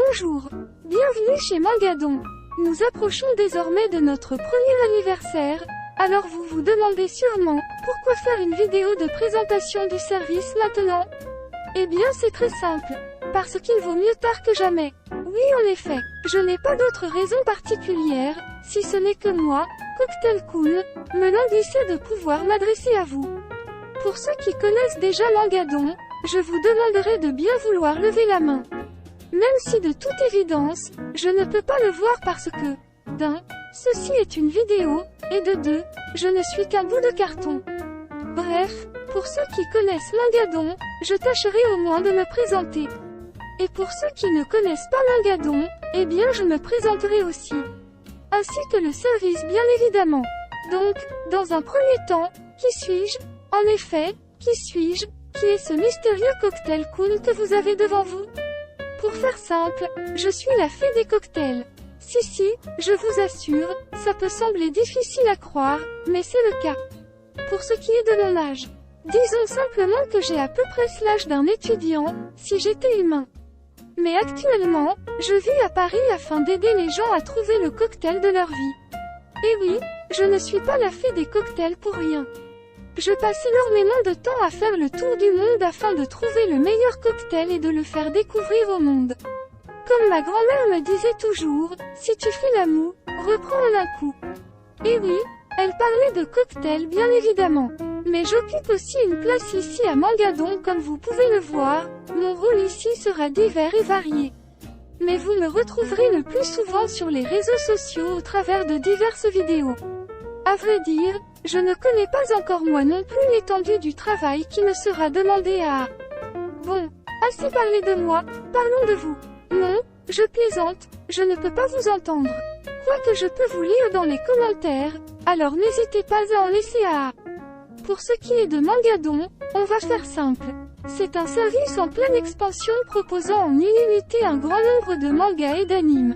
Bonjour, bienvenue chez Mangadon. Nous approchons désormais de notre premier anniversaire, alors vous vous demandez sûrement, pourquoi faire une vidéo de présentation du service maintenant? Eh bien c'est très simple, parce qu'il vaut mieux tard que jamais. Oui en effet, je n'ai pas d'autre raison particulière, si ce n'est que moi, Cocktail Cool, me languissait de pouvoir m'adresser à vous. Pour ceux qui connaissent déjà Mangadon, je vous demanderai de bien vouloir lever la main. Même si de toute évidence, je ne peux pas le voir parce que, d'un, ceci est une vidéo, et de deux, je ne suis qu'un bout de carton. Bref, pour ceux qui connaissent Mangadon, je tâcherai au moins de me présenter. Et pour ceux qui ne connaissent pas Mangadon, eh bien je me présenterai aussi. Ainsi que le service bien évidemment. Donc, dans un premier temps, qui suis-je? En effet, qui suis-je? Qui est ce mystérieux Cocktail Cool que vous avez devant vous? Pour faire simple, je suis la fée des cocktails. Si, je vous assure, ça peut sembler difficile à croire, mais c'est le cas. Pour ce qui est de mon âge, disons simplement que j'ai à peu près l'âge d'un étudiant, si j'étais humain. Mais actuellement, je vis à Paris afin d'aider les gens à trouver le cocktail de leur vie. Et oui, je ne suis pas la fée des cocktails pour rien. Je passe énormément de temps à faire le tour du monde afin de trouver le meilleur cocktail et de le faire découvrir au monde. Comme ma grand-mère me disait toujours, si tu fais la moue, reprends en un coup. Et oui, elle parlait de cocktail bien évidemment. Mais j'occupe aussi une place ici à Mangadon comme vous pouvez le voir, mon rôle ici sera divers et varié. Mais vous me retrouverez le plus souvent sur les réseaux sociaux au travers de diverses vidéos. À vrai dire, je ne connais pas encore moi non plus l'étendue du travail qui me sera demandé à... Bon, assez parlé de moi, parlons de vous. Non, je plaisante, je ne peux pas vous entendre. Quoique je peux vous lire dans les commentaires, alors n'hésitez pas à en laisser à... Pour ce qui est de Mangadon, on va faire simple. C'est un service en pleine expansion proposant en illimité un grand nombre de mangas et d'animes.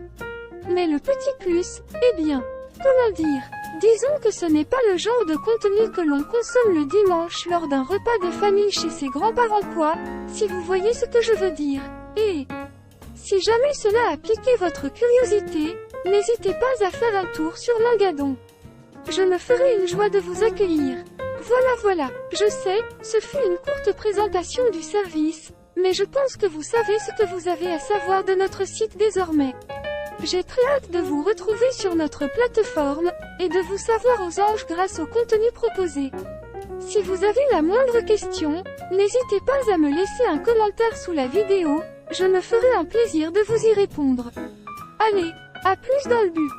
Mais le petit plus, eh bien, comment dire? Disons que ce n'est pas le genre de contenu que l'on consomme le dimanche lors d'un repas de famille chez ses grands-parents quoi, si vous voyez ce que je veux dire. Et si jamais cela a piqué votre curiosité, n'hésitez pas à faire un tour sur Mangadon. Je me ferai une joie de vous accueillir. Voilà, je sais, ce fut une courte présentation du service, mais je pense que vous savez ce que vous avez à savoir de notre site désormais. J'ai très hâte de vous retrouver sur notre plateforme, et de vous savoir aux anges grâce au contenu proposé. Si vous avez la moindre question, n'hésitez pas à me laisser un commentaire sous la vidéo, je me ferai un plaisir de vous y répondre. Allez, à plus dans le but.